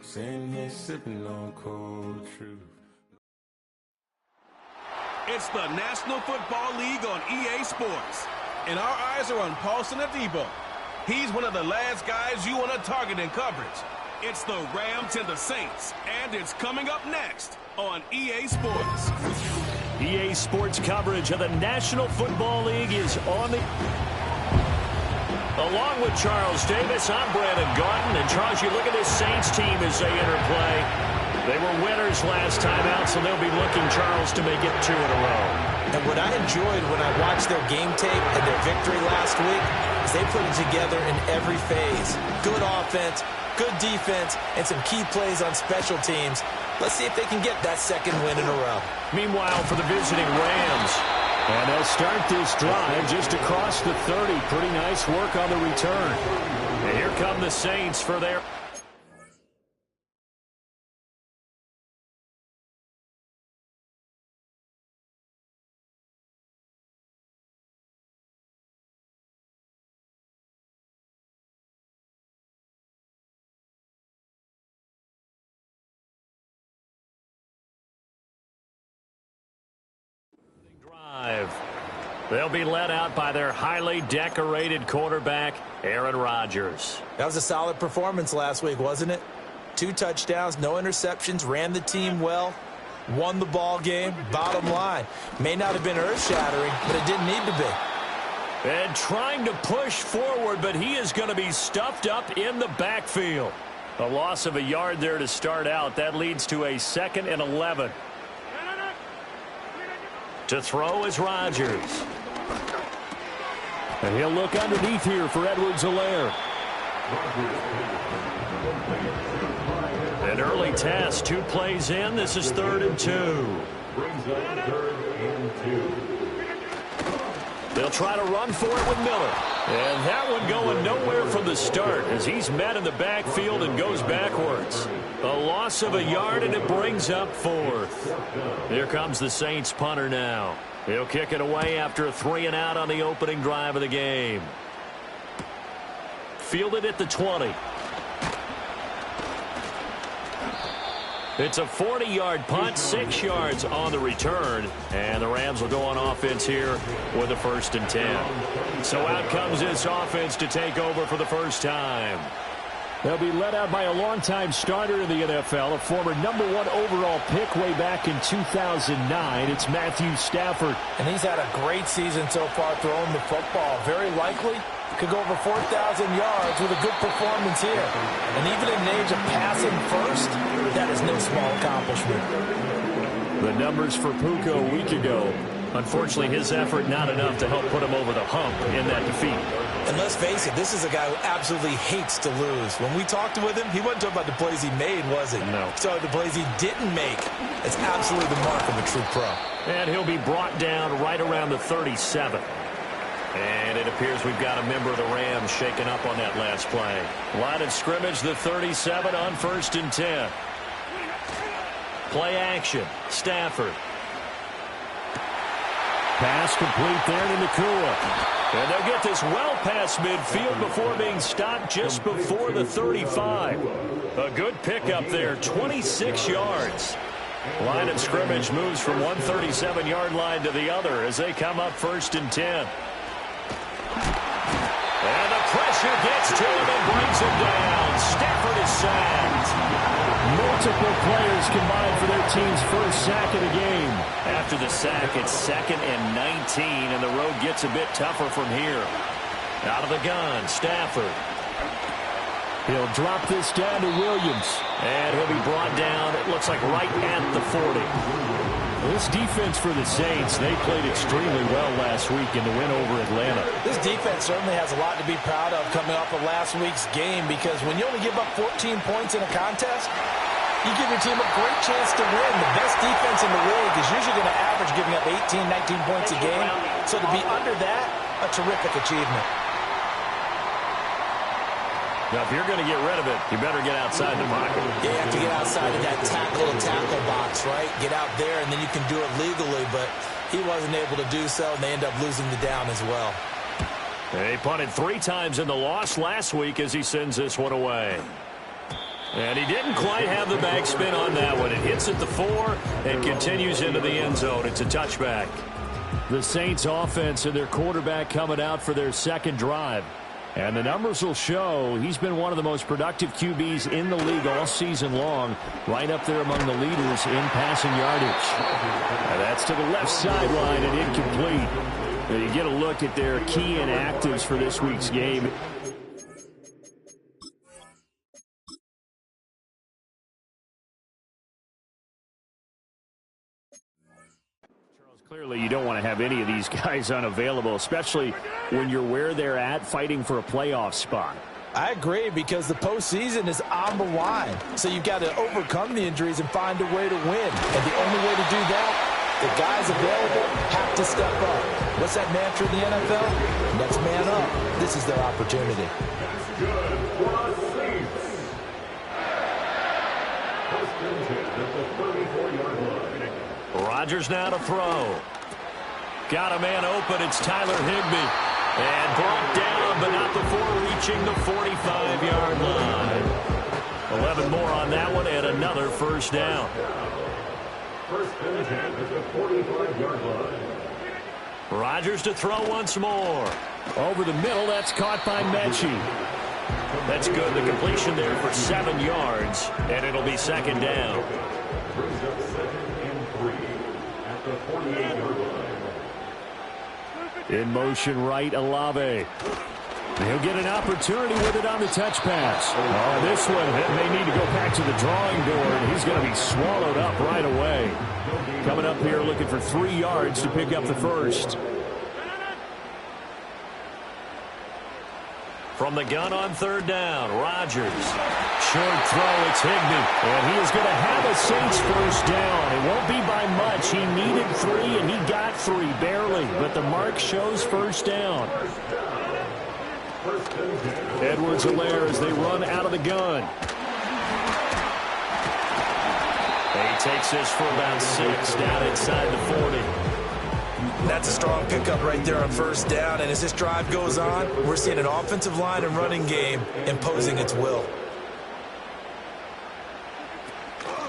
sitting here sipping on cold truth. It's the National Football League on EA Sports. And our eyes are on Paulson Adebo. He's one of the last guys you want to target in coverage. It's the Rams and the Saints, and it's coming up next on EA Sports. EA Sports coverage of the National Football League is on the... Along with Charles Davis, I'm Brandon Gaudin. And Charles, you look at this Saints team as they enter play. They were winners last time out, so they'll be looking, Charles, to make it 2 in a row. And what I enjoyed when I watched their game tape and their victory last week is they put it together in every phase. Good offense, good defense, and some key plays on special teams. Let's see if they can get that second win in a row. Meanwhile, for the visiting Rams, and they'll start this drive just across the 30. Pretty nice work on the return. And here come the Saints for their... They'll be led out by their highly decorated quarterback, Aaron Rodgers. That was a solid performance last week, wasn't it? 2 touchdowns, no interceptions, ran the team well, won the ball game. Bottom line, may not have been earth-shattering, but it didn't need to be. And trying to push forward, but he is going to be stuffed up in the backfield. A loss of a yard there to start out. That leads to a 2nd and 11. To throw is Rodgers. And he'll look underneath here for Edwards-Helaire. An early test, 2 plays in. This is 3rd and 2. Brings up 3rd and 2. They'll try to run for it with Miller. And that one going nowhere from the start as he's met in the backfield and goes backwards. A loss of a yard, and it brings up 4th. Here comes the Saints punter now. He'll kick it away after a 3-and-out on the opening drive of the game. Fielded at the 20. It's a 40-yard punt, 6 yards on the return. And the Rams will go on offense here with a 1st and 10. So out comes this offense to take over for the first time. They'll be led out by a longtime starter in the NFL, a former #1 overall pick way back in 2009. It's Matthew Stafford. And he's had a great season so far throwing the football. Very likely could go over 4,000 yards with a good performance here. And even in an age of passing first, that is no small accomplishment. The numbers for Puka a week ago. Unfortunately, his effort not enough to help put him over the hump in that defeat. And let's face it, this is a guy who absolutely hates to lose. When we talked with him, he wasn't talking about the plays he made, was he? No. So the plays he didn't make, it's absolutely the mark of a true pro. And he'll be brought down right around the 37. And it appears we've got a member of the Rams shaken up on that last play. Line of scrimmage, the 37 on 1st and 10. Play action, Stafford. Pass complete there to Nakua. And they'll get this well past midfield before being stopped just before the 35. A good pickup there, 26 yards. Line of scrimmage moves from one 37-yard line to the other as they come up 1st and 10. And the pressure gets to him and brings him down. Stafford is sacked. Multiple players combined for their team's first sack of the game. After the sack, it's 2nd and 19, and the road gets a bit tougher from here. Out of the gun, Stafford. He'll drop this down to Williams. And he'll be brought down, it looks like right at the 40. This defense for the Saints, they played extremely well last week in the win over Atlanta. This defense certainly has a lot to be proud of coming off of last week's game, because when you only give up 14 points in a contest, you give your team a great chance to win. The best defense in the league is usually going to average giving up 18, 19 points a game. So to be under that, a terrific achievement. Now, if you're going to get rid of it, you better get outside the pocket. Yeah, you have to get outside of that tackle-to-tackle box, right? Get out there, and then you can do it legally, but he wasn't able to do so, and they end up losing the down as well. He punted 3 times in the loss last week as he sends this one away. And he didn't quite have the backspin on that one. It hits at the 4 and continues into the end zone. It's a touchback. The Saints offense and their quarterback coming out for their second drive. And the numbers will show he's been one of the most productive QBs in the league all season long, right up there among the leaders in passing yardage. And that's to the left sideline and incomplete. And you get a look at their key inactives for this week's game. Clearly, you don't want to have any of these guys unavailable, especially when you're where they're at fighting for a playoff spot. I agree, because the postseason is on the line. So you've got to overcome the injuries and find a way to win. And the only way to do that, the guys available have to step up. What's that mantra in the NFL? Next man up. This is their opportunity. That's good for the Saints. First and 10 at the 34-yard line. Rodgers now to throw. Got a man open. It's Tyler Higbee. And brought down, but not before reaching the 45-yard line. 11 more on that one, and another first down. First and 10 at the 45-yard line. Rodgers to throw once more. Over the middle, that's caught by Mechie. That's good. The completion there for 7 yards, and it'll be second down. Brings up 2nd and 3 at the 48-yard line. In motion right, Olave. He'll get an opportunity with it on the touch pass. Oh, this one may need to go back to the drawing board. He's going to be swallowed up right away. Coming up here looking for 3 yards to pick up the first. From the gun on third down, Rodgers. Short throw, it's Higbee. And he is going to have a Saints first down. It won't be by much. He needed 3, and he got 3, barely. But the mark shows first down. Edwards-Helaire as they run out of the gun. He takes this for about 6, down inside the 40. That's a strong pickup right there on first down. And as this drive goes on, we're seeing an offensive line and running game imposing its will.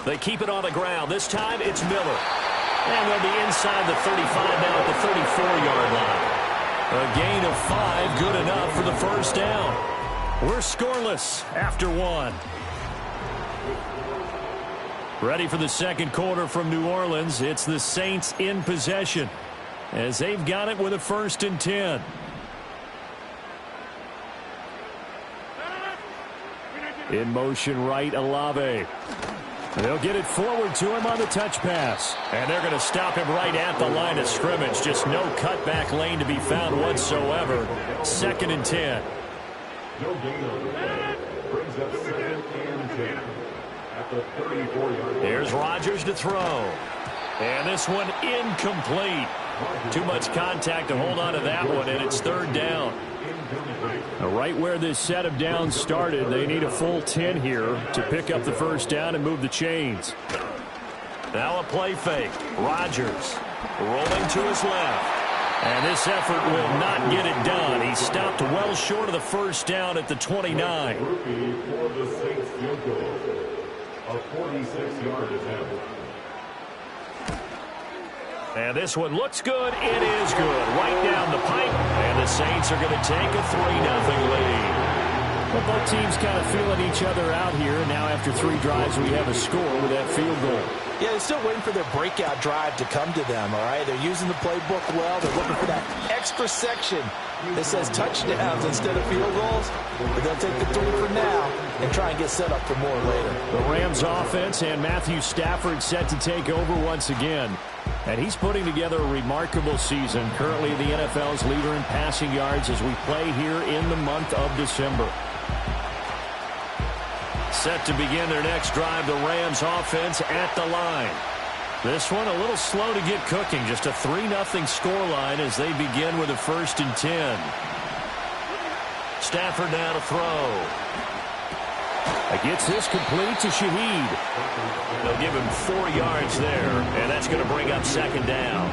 They keep it on the ground. This time it's Miller. And they'll be inside the 35 now at the 34-yard line. A gain of 5, good enough for the first down. We're scoreless after 1. Ready for the second quarter from New Orleans. It's the Saints in possession as they've got it with a 1st and 10. In motion right, Olave. They'll get it forward to him on the touch pass. And they're going to stop him right at the line of scrimmage. Just no cutback lane to be found whatsoever. 2nd and 10. No gain on the play. Brings up 2nd and 10 at the 34-yard line. There's Rodgers to throw. And this one incomplete. Too much contact to hold on to that one, and it's 3rd down. Right where this set of downs started, they need a full 10 here to pick up the first down and move the chains. Now a play fake. Rodgers rolling to his left. And this effort will not get it done. He stopped well short of the first down at the 29. For the Saints field goal. A 46-yard attempt. And this one looks good. It is good. Right down the pipe. And the Saints are going to take a 3-0 lead. Well, both teams kind of feeling each other out here. Now after 3 drives, we have a score with that field goal. Yeah, they're still waiting for their breakout drive to come to them, all right? They're using the playbook well. They're looking for that extra section that says touchdowns instead of field goals. But they'll take the 3 for now and try and get set up for more later. The Rams offense and Matthew Stafford set to take over once again. And he's putting together a remarkable season. Currently the NFL's leader in passing yards as we play here in the month of December. Set to begin their next drive, the Rams offense at the line. This one a little slow to get cooking. Just a 3-0 scoreline as they begin with a 1st and 10. Stafford now to throw. Gets this complete to Shaheed. They'll give him 4 yards there, and that's going to bring up 2nd down.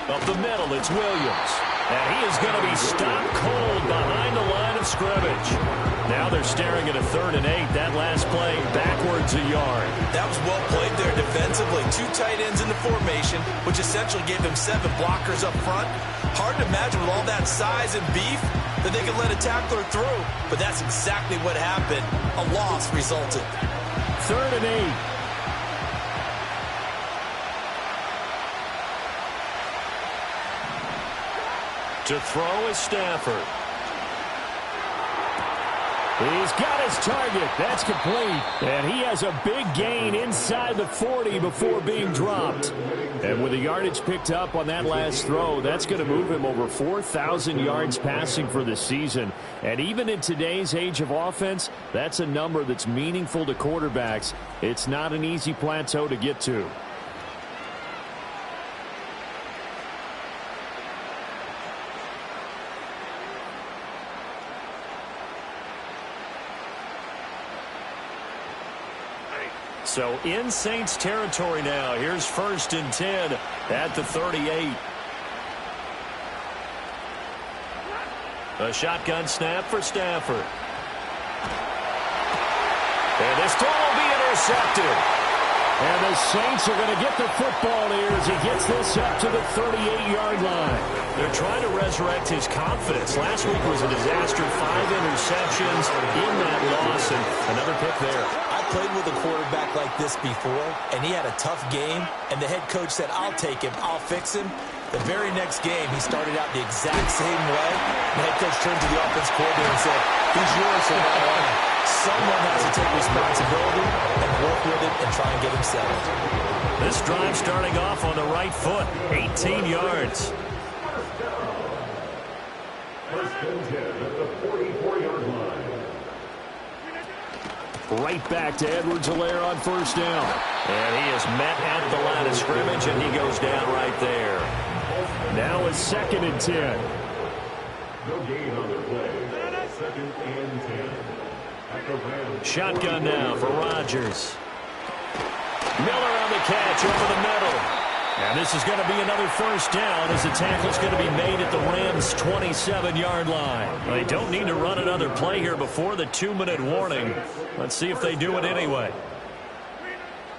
Up the middle, it's Williams. And he is going to be stopped cold behind the line of scrimmage. Now they're staring at a 3rd and 8. That last play backwards a yard. That was well played there defensively. 2 tight ends in the formation, which essentially gave them 7 blockers up front. Hard to imagine with all that size and beef that they could let a tackler through. But that's exactly what happened. A loss resulted. 3rd and 8. To throw is Stafford. He's got his target. That's complete. And he has a big gain inside the 40 before being dropped. And with the yardage picked up on that last throw, that's going to move him over 4,000 yards passing for the season. And even in today's age of offense, that's a number that's meaningful to quarterbacks. It's not an easy plateau to get to. So in Saints territory now. Here's 1st and 10 at the 38. A shotgun snap for Stafford. And this throw will be intercepted. And the Saints are going to get the football here as he gets this up to the 38-yard line. They're trying to resurrect his confidence. Last week was a disaster. 5 interceptions in that loss, and another pick there. I played with a quarterback like this before, and he had a tough game, and the head coach said, I'll take him, I'll fix him. The very next game, he started out the exact same way. The head coach turned to the offense coordinator and said, he's yours from now on. Someone has to take responsibility and work with it and try and get him settled. This drive starting off on the right foot, 18 yards. First and 10 at the 44-yard line. Right back to Edwards-Helaire on 1st down. And he is met at the line of scrimmage, and he goes down right there. Now it's 2nd and 10. No gain on the play. 2nd and 10. Shotgun now for Rodgers. Miller on the catch over the middle. And this is going to be another 1st down as the tackle's going to be made at the Rams' 27-yard line. They don't need to run another play here before the 2-minute warning. Let's see if they do it anyway.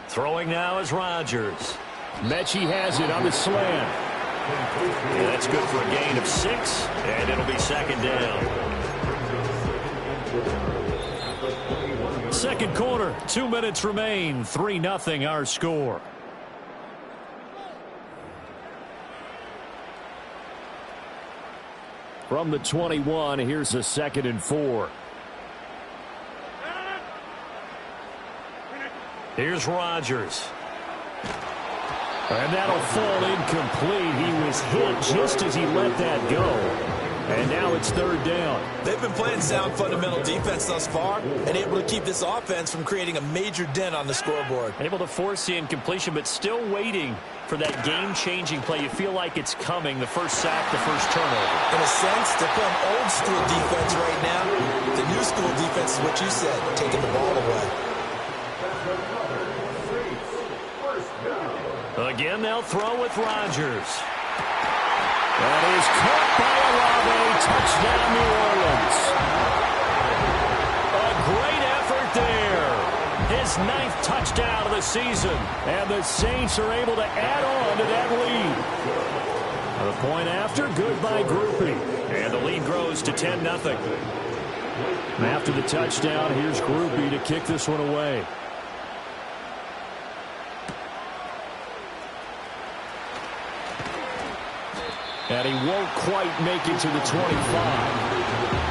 Throwing now is Rodgers. Mechie has it on the slant. Yeah, that's good for a gain of 6, and it'll be 2nd down. Second quarter, 2 minutes remain. 3-0 our score. From the 21, here's a 2nd and 4. Here's Rodgers. And that'll fall incomplete. He was hit just as he let that go. And now it's 3rd down. They've been playing sound fundamental defense thus far and able to keep this offense from creating a major dent on the scoreboard. Able to force the incompletion, but still waiting for that game-changing play. You feel like it's coming, the first sack, the first turnover. In a sense, they're playing old-school defense right now. The new-school defense is what you said, taking the ball away. Again, they'll throw with Rodgers. That is caught by Olave. Touchdown, New Orleans. A great effort there. His 9th touchdown of the season. And the Saints are able to add on to that lead. The point after, good by Groupie. And the lead grows to 10-0. After the touchdown, here's Groupie to kick this one away. And he won't quite make it to the 25.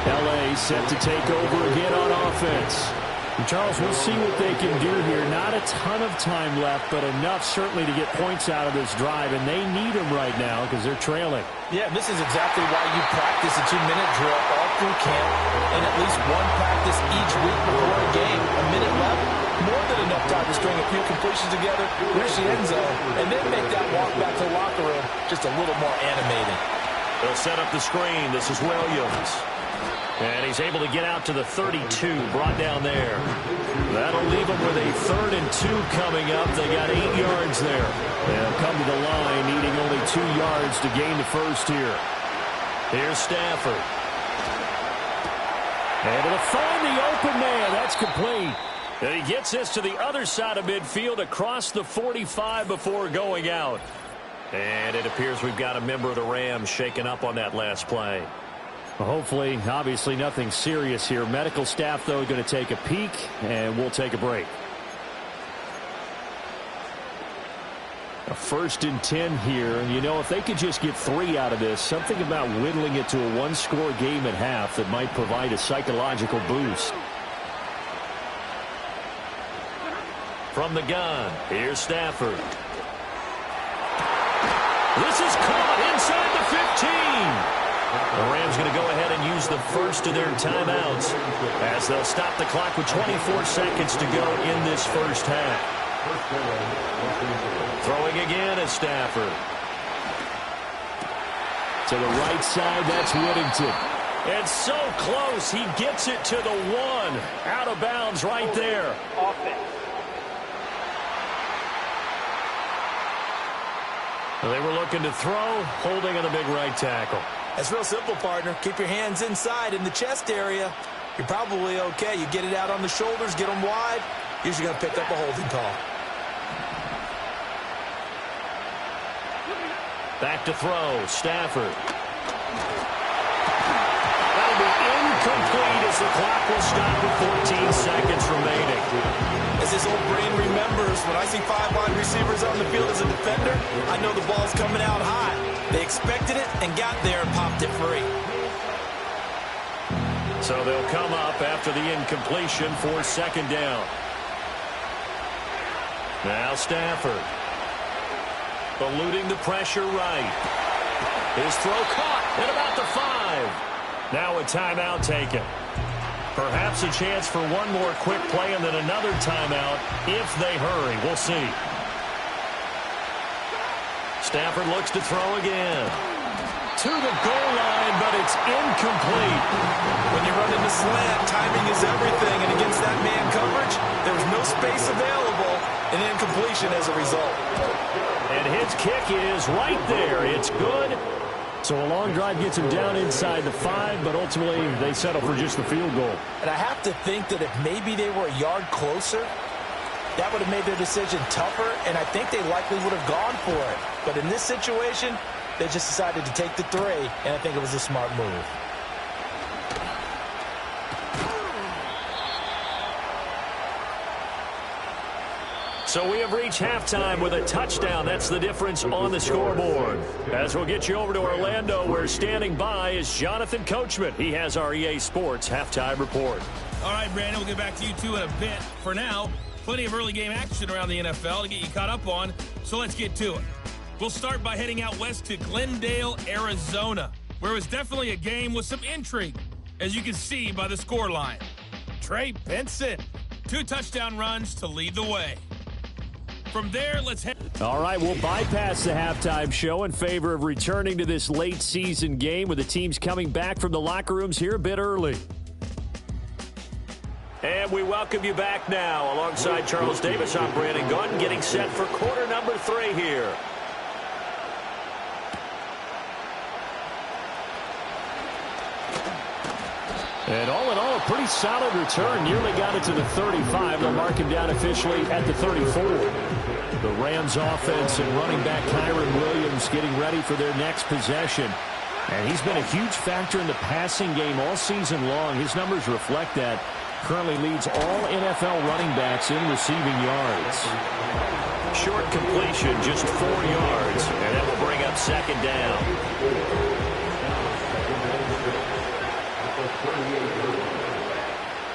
L.A. set to take over again on offense. And Charles, we'll see what they can do here. Not a ton of time left, but enough certainly to get points out of this drive. And they need them right now because they're trailing. Yeah, this is exactly why you practice a 2-minute drill all through camp and at least one practice each week before a game. A minute left, more than enough time to string a few completions together, reach the end zone, and then make that walk back to the locker room just a little more animated. They'll set up the screen. This is Williams. And he's able to get out to the 32, brought down there. That'll leave them with a 3rd and 2 coming up. They got 8 yards there. They'll come to the line, needing only 2 yards to gain the first here. Here's Stafford. Able to find the open man. That's complete. And he gets this to the other side of midfield across the 45 before going out. And it appears we've got a member of the Rams shaken up on that last play. Well, hopefully, obviously nothing serious here. Medical staff, though, going to take a peek, and we'll take a break. A 1st and 10 here, and you know, if they could just get 3 out of this, something about whittling it to a 1-score game at half that might provide a psychological boost. From the gun, here's Stafford. This is caught inside the 15. The Rams going to go ahead and use the first of their timeouts as they'll stop the clock with 24 seconds to go in this first half. Throwing again is Stafford. To the right side, that's Whittington. And so close, he gets it to the 1. Out of bounds right there. They were looking to throw, holding on the big right tackle. It's real simple, partner. Keep your hands inside in the chest area. You're probably okay. You get it out on the shoulders, get them wide. Usually going to pick up a holding call. Back to throw, Stafford. That'll be incomplete as the clock will stop with 14 seconds remaining. As his old brain remembers, when I see 5 wide receivers on the field as a defender, I know the ball's coming out high. They expected it and got there and popped it free. So they'll come up after the incompletion for 2nd down. Now Stafford. Eluding the pressure right. His throw caught at about the 5. Now a timeout taken. Perhaps a chance for one more quick play and then another timeout if they hurry. We'll see. Stafford looks to throw again. To the goal line, but it's incomplete. When you run into slant, timing is everything. And against that man coverage, there was no space available. An incompletion as a result. And his kick is right there. It's good. So a long drive gets him down inside the 5, but ultimately they settle for just the field goal. And I have to think that if maybe they were a yard closer, that would have made their decision tougher, and I think they likely would have gone for it. But in this situation, they just decided to take the 3, and I think it was a smart move. So we have reached halftime with a touchdown. That's the difference on the scoreboard. As we'll get you over to Orlando, where standing by is Jonathan Coachman. He has our EA Sports halftime report. All right, Brandon, we'll get back to you two in a bit. For now, plenty of early game action around the NFL to get you caught up on, so let's get to it. We'll start by heading out west to Glendale, Arizona, where it was definitely a game with some intrigue, as you can see by the scoreline. Trey Benson, 2 touchdown runs to lead the way. From there, let's head. All right, we'll bypass the halftime show in favor of returning to this late season game with the teams coming back from the locker rooms here a bit early. And we welcome you back now. Alongside Charles Davis, I'm Brandon Gaudin, getting set for quarter number 3 here. And all in all, a pretty solid return. Nearly got it to the 35. They'll mark him down officially at the 34. The Rams offense and running back Kyron Williams getting ready for their next possession. And he's been a huge factor in the passing game all season long. His numbers reflect that. Currently leads all NFL running backs in receiving yards. Short completion, just 4 yards. And that will bring up 2nd down.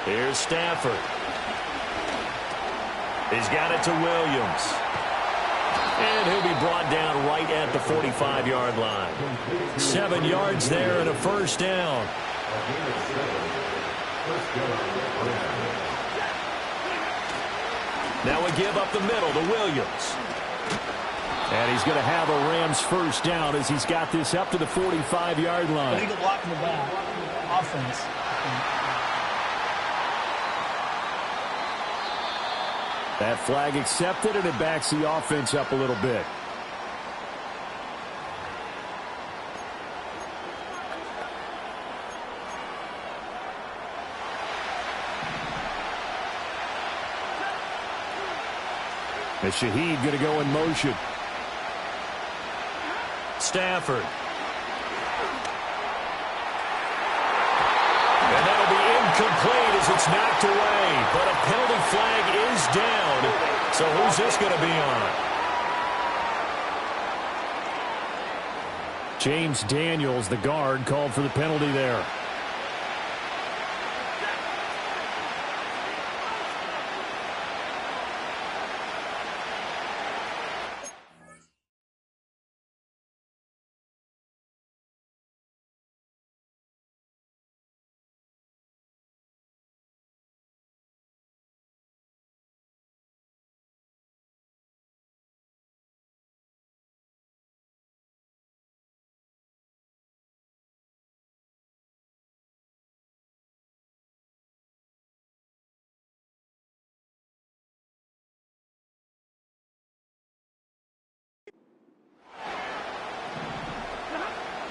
Here's Stafford. He's got it to Williams. And he'll be brought down right at the 45-yard line. 7 yards there and a first down. Now we give up the middle to Williams. And he's going to have a Rams first down as he's got this up to the 45-yard line. Legal block in the back. Offense. That flag accepted, and it backs the offense up a little bit. And Shaheed going to go in motion. Stafford. And that'll be incomplete as it's knocked away. But a penalty flag is down. So who's this going to be on? James Daniels, the guard, called for the penalty there.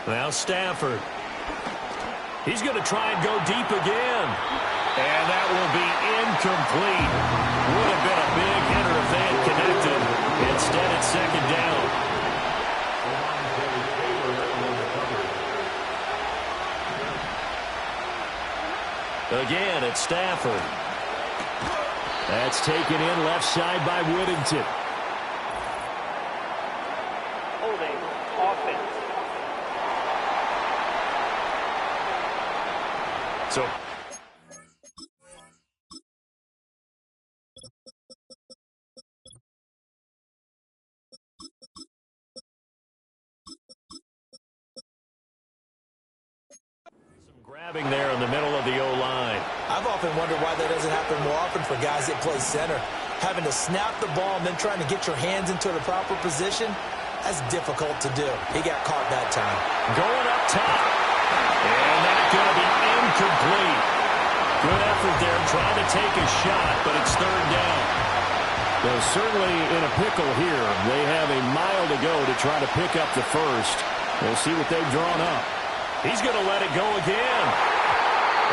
Now Stafford. He's going to try and go deep again. And that will be incomplete. Would have been a big hitter if they had connected. Instead, it's second down. Again, it's Stafford. That's taken in left side by Whittington. Holding offense. So some grabbing there in the middle of the O-line. I've often wondered why that doesn't happen more often for guys that play center. Having to snap the ball and then trying to get your hands into the proper position, that's difficult to do. He got caught that time. Going up top. And that's going to be incomplete. Good effort there trying to take a shot, but it's third down. They're certainly in a pickle here. They have a mile to go to try to pick up the first. We'll see what they've drawn up. He's going to let it go again.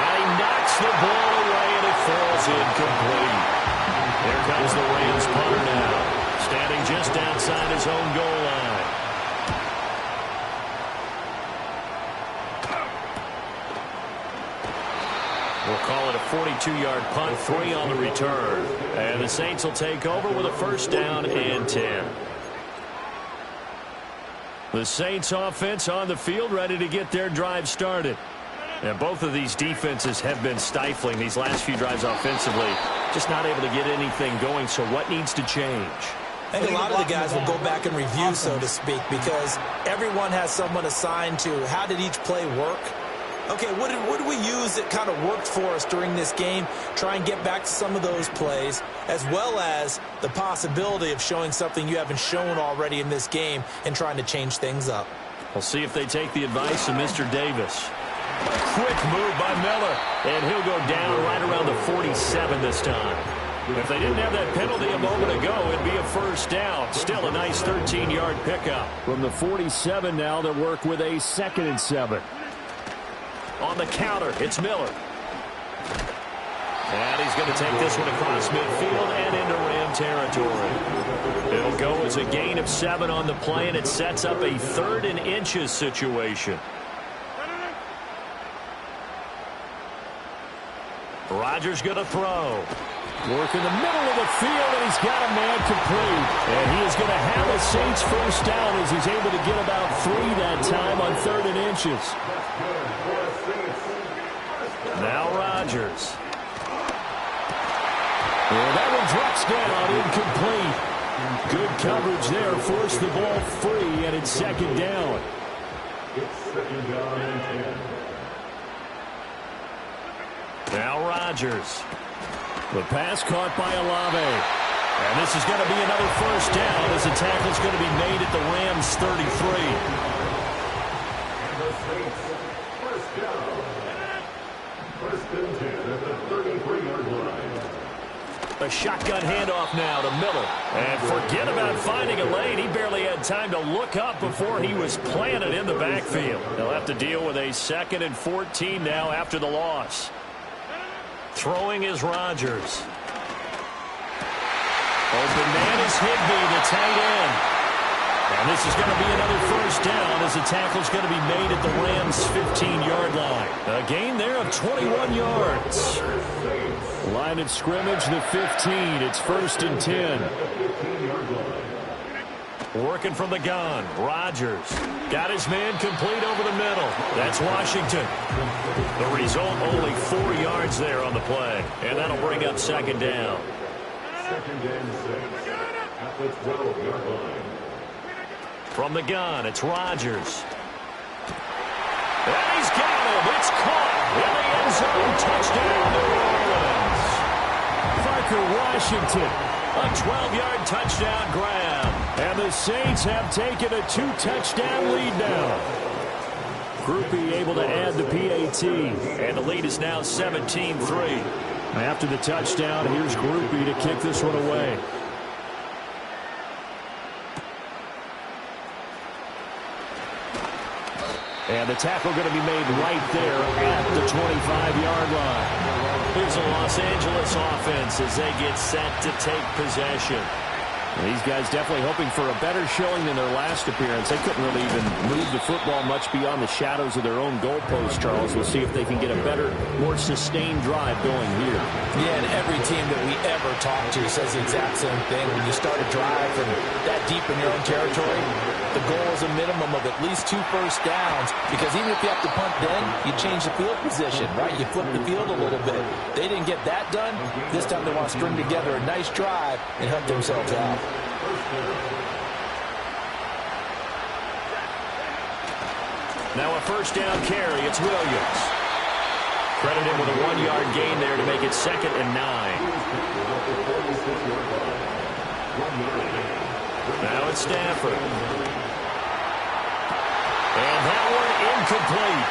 And he knocks the ball away, and it falls incomplete. Here comes the Rams punter now, standing just outside his own goal line. We'll call it a 42-yard punt, 3 on the return. And the Saints will take over with a first down and 10. The Saints offense on the field, ready to get their drive started. And both of these defenses have been stifling these last few drives offensively. Just not able to get anything going, so what needs to change? I think a lot of the guys will go back and review, so to speak, because everyone has someone assigned to how did each play work. Okay, what did we use that kind of worked for us during this game? Try and get back to some of those plays, as well as the possibility of showing something you haven't shown already in this game and trying to change things up. We'll see if they take the advice of Mr. Davis. Quick move by Miller, and he'll go down right around the 47 this time. If they didn't have that penalty a moment ago, it'd be a first down. Still a nice 13-yard pickup. From the 47 now, they'll work with a 2nd and 7. On the counter, it's Miller. And he's going to take this one across midfield and into Ram territory. It'll go as a gain of 7 on the play, and it sets up a 3rd and inches situation. Rodgers going to throw. Work in the middle of the field, and he's got a man complete. And he is going to have a Saints first down as he's able to get about 3 that time on 3rd and inches. Now Rodgers. Well, that one drops down, incomplete. Good coverage there, forced the ball free, and it's 2nd down. It's 2nd down and 10. Now Rodgers. The pass caught by Olave. And this is going to be another first down as the tackle's going to be made at the Rams 33. And the Saints first down. First and 10 at the 33-yard line. A shotgun handoff now to Miller. And forget about finding a lane. He barely had time to look up before he was planted in the backfield. They'll have to deal with a 2nd and 14 now after the loss. Throwing is Rodgers. Open man is Higbee, the tight end. And this is going to be another first down as the tackle's going to be made at the Rams' 15-yard line. A gain there of 21 yards. Line of scrimmage, the 15. It's 1st and 10. Working from the gun. Rodgers got his man complete over the middle. That's Washington. The result, only 4 yards there on the play. And that'll bring up 2nd down. 2nd and 6 at the 12-yard line. From the gun, it's Rodgers. And he's got him. It's caught in the end zone. Touchdown, New Orleans. Parker Washington, a 12-yard touchdown grab. And the Saints have taken a 2-touchdown lead now. Groupie able to add the PAT. And the lead is now 17-3. After the touchdown, here's Groupie to kick this one away. And the tackle going to be made right there at the 25-yard line. Here's a Los Angeles offense as they get set to take possession. These guys definitely hoping for a better showing than their last appearance. They couldn't really even move the football much beyond the shadows of their own goalpost, Charles. We'll see if they can get a better, more sustained drive going here. Yeah, and every team that we ever talk to says the exact same thing. When you start a drive from that deep in your own territory, the goal is a minimum of at least 2 first downs, because even if you have to punt then, you change the field position, right? You flip the field a little bit. They didn't get that done. This time they want to string together a nice drive and help themselves out. Now a first down carry. It's Williams. Credit him with a 1-yard gain there to make it 2nd and 9. Now it's Stafford. And that one incomplete.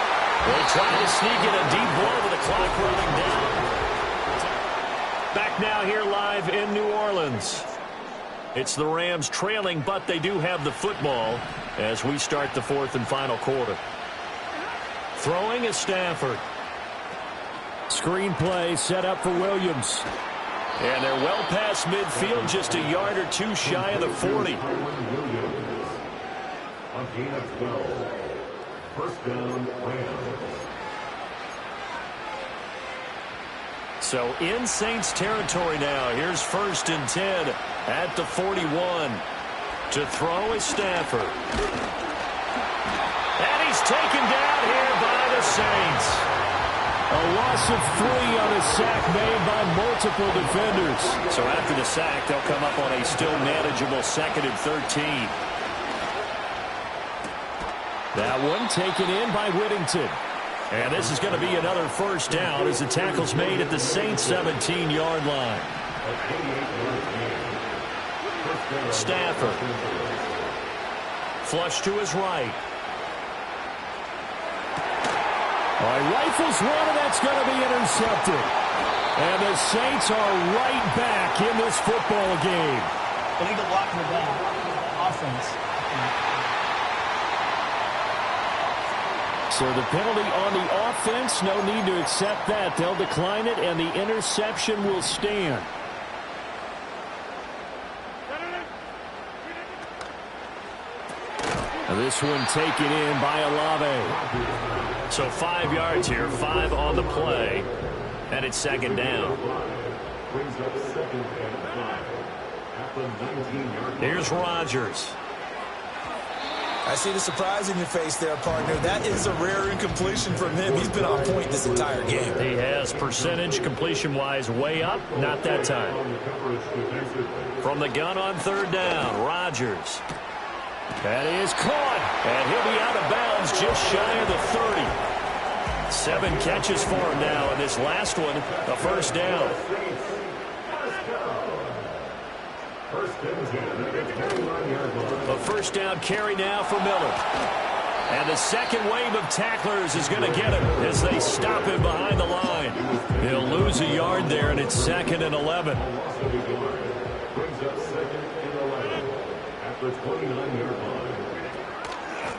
They try to sneak in a deep blow with the clock running down. Back now here live in New Orleans. It's the Rams trailing, but they do have the football as we start the 4th and final quarter. Throwing is Stafford. Screen play set up for Williams. And they're well past midfield, just a yard or 2 shy of the 40. A gain of 12. First down, Rams. So in Saints territory now. Here's 1st and 10 at the 41. To throw is Stafford. And he's taken down here by the Saints. A loss of 3 on a sack made by multiple defenders. So after the sack, they'll come up on a still manageable 2nd and 13. That one taken in by Whittington. And this is going to be another first down as the tackle's made at the Saints' 17-yard line. Stafford. Flush to his right. Rifles one, and that's going to be intercepted. And the Saints are right back in this football game. Illegal blocking the ball. Offense. So the penalty on the offense, no need to accept that. They'll decline it, and the interception will stand. Now this one taken in by Olave. So 5 yards here, 5 on the play, and it's 2nd down. Here's Rodgers. I see the surprise in your face there, partner. That is a rare incompletion from him. He's been on point this entire game. He has percentage completion-wise way up. Not that time. From the gun on 3rd down, Rodgers. That is caught. And he'll be out of bounds just shy of the 30. 7 catches for him now, and this last one, a first down. A first down carry now for Miller. And the second wave of tacklers is going to get him as they stop him behind the line. He'll lose a yard there, and it's 2nd and 11. Brings up 2nd and 11 at the 29-yard line.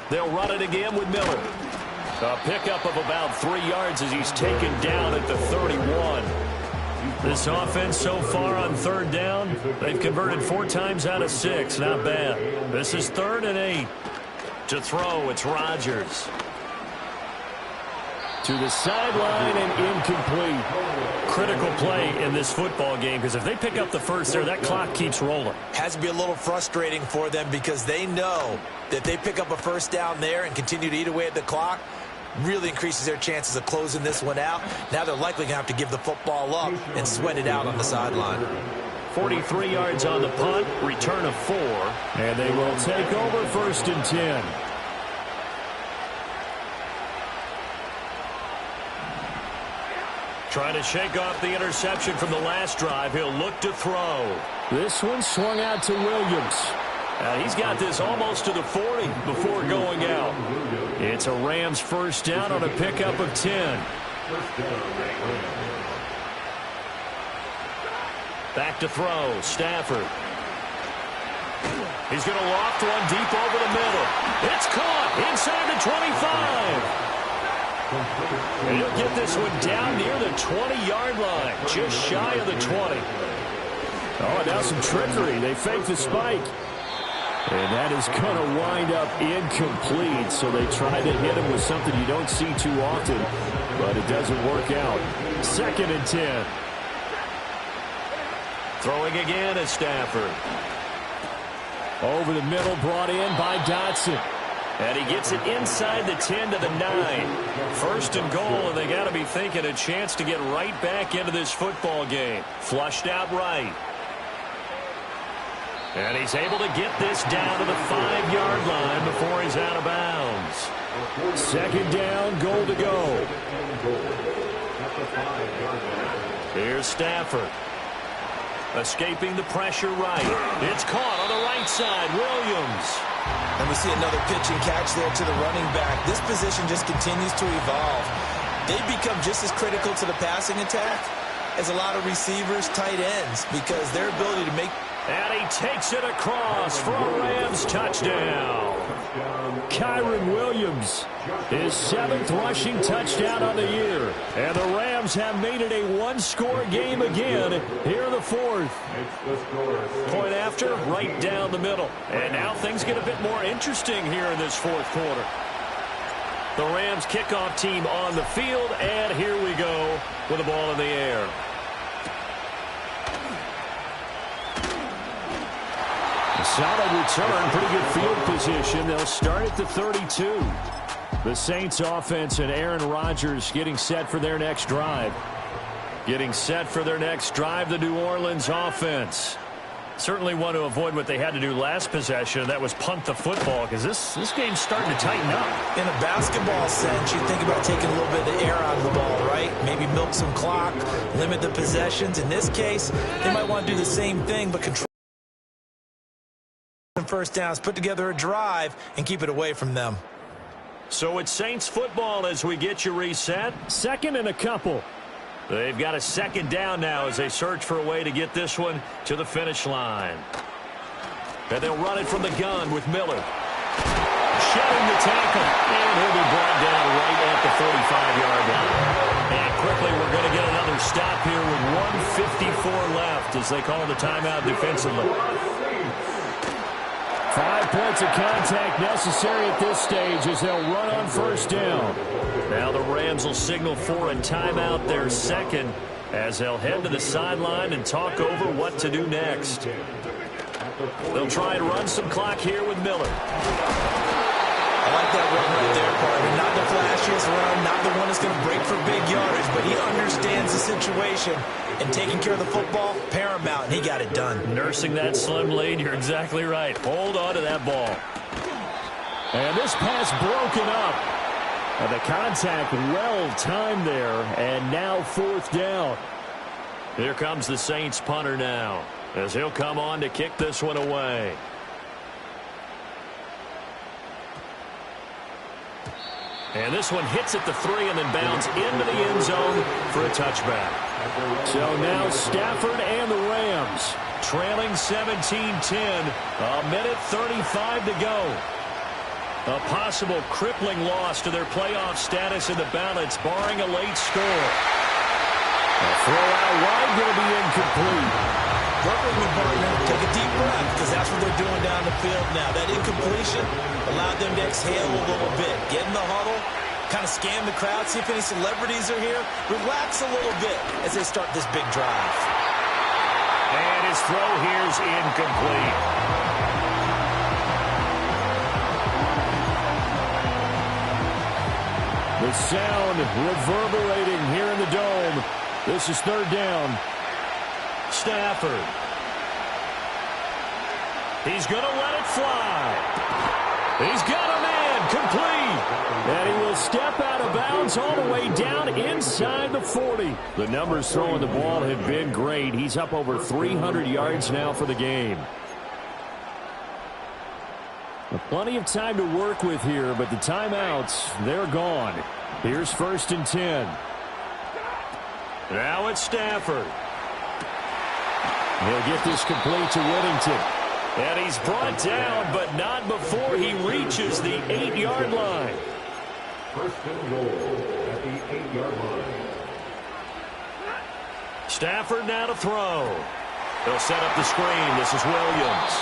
They'll run it again with Miller. A pickup of about 3 yards as he's taken down at the 31. This offense so far on 3rd down, they've converted 4 times out of 6. Not bad. This is 3rd and 8. To throw, it's Rodgers. To the sideline and incomplete. Critical play in this football game because if they pick up the first there, that clock keeps rolling. Has to be a little frustrating for them because they know that they pick up a first down there and continue to eat away at the clock, really increases their chances of closing this one out. Now they're likely going to have to give the football up and sweat it out on the sideline. 43 yards on the punt, return of 4. And they will take over 1st and 10. Trying to shake off the interception from the last drive. He'll look to throw. This one swung out to Williams. He's got this almost to the 40 before going out. It's a Rams first down on a pickup of 10. Back to throw, Stafford. He's going to loft one deep over the middle. It's caught inside the 25. And he'll get this one down near the 20-yard line, just shy of the 20. Oh, now some trickery. They fake the spike. And that is going to wind up incomplete. So they try to hit him with something you don't see too often, but it doesn't work out. 2nd and 10. Throwing again is Stafford. Over the middle, brought in by Dotson. And he gets it inside the 10 to the 9. 1st and goal, and they got to be thinking a chance to get right back into this football game. Flushed out right. And he's able to get this down to the 5-yard line before he's out of bounds. 2nd down, goal to go. Here's Stafford. Escaping the pressure right. It's caught on the right side. Williams. And we see another pitch and catch there to the running back. This position just continues to evolve. They become just as critical to the passing attack as a lot of receivers, tight ends, because their ability to make... And he takes it across for a Rams touchdown. Kyron Williams, his 7th rushing touchdown on the year. And the Rams have made it a one-score game again here in the 4th. Point after, right down the middle. And now things get a bit more interesting here in this 4th quarter. The Rams kickoff team on the field, and here we go with the ball in the air. Solid return, pretty good field position. They'll start at the 32. The Saints offense and Aaron Rodgers getting set for their next drive. Getting set for their next drive, the New Orleans offense. Certainly want to avoid what they had to do last possession. That was punt the football because this game's starting to tighten up. In a basketball sense, you think about taking a little bit of the air out of the ball, right? Maybe milk some clock, limit the possessions. In this case, they might want to do the same thing, but control first downs, put together a drive, and keep it away from them. So it's Saints football as we get you reset. 2nd and a couple. They've got a 2nd down now as they search for a way to get this one to the finish line. And they'll run it from the gun with Miller. Shedding the tackle. And he'll be brought down right at the 45-yard line. And quickly we're going to get another stop here with 1:54 left as they call the timeout defensively. 5 points of contact necessary at this stage as they'll run on first down. Now the Rams will signal for a timeout, their 2nd, as they'll head to the sideline and talk over what to do next. They'll try and run some clock here with Miller. I like that run right there, partner. Not the flashiest run, not the one that's going to break for big yardage, but he understands the situation, and taking care of the football, paramount, and he got it done. Nursing that slim lead, you're exactly right. Hold on to that ball. And this pass broken up. And the contact well timed there, and now 4th down. Here comes the Saints punter now, as he'll come on to kick this one away. And this one hits at the 3 and then bounds into the end zone for a touchback. So now Stafford and the Rams trailing 17-10, a minute 35 to go. A possible crippling loss to their playoff status in the balance, barring a late score. A throw out wide going to be incomplete. Work with me, partner. Take a deep breath, because that's what they're doing down the field now. That incompletion allowed them to exhale a little bit. Get in the huddle, kind of scan the crowd, see if any celebrities are here. Relax a little bit as they start this big drive. And his throw here's incomplete. The sound reverberating here in the dome. This is third down. Stafford. He's going to let it fly. He's got a man complete. And he will step out of bounds all the way down inside the 40. The numbers throwing the ball have been great. He's up over 300 yards now for the game. Plenty of time to work with here, but the timeouts, they're gone. Here's 1st and 10. Now it's Stafford. He'll get this complete to Whittington. And he's brought down, but not before he reaches the 8-yard line. 1st and goal at the 8-yard line. Stafford now to throw. They'll set up the screen. This is Williams.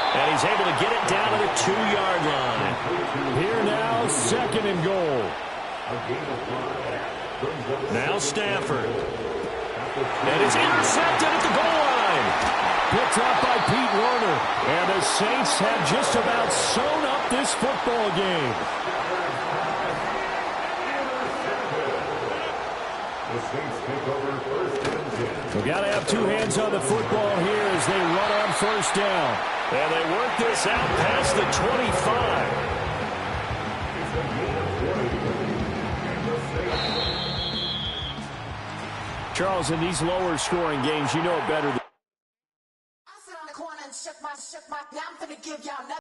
And he's able to get it down to the 2-yard line. Here now, 2nd and goal. Now Stafford. And it's intercepted at the goal line. Picked up by Pete Werner. And the Saints have just about sewn up this football game. The Saints take over 1st and 10. We've got to have two hands on the football here as they run on 1st down. And they work this out past the 25. Charles, in these lower scoring games, you know it better than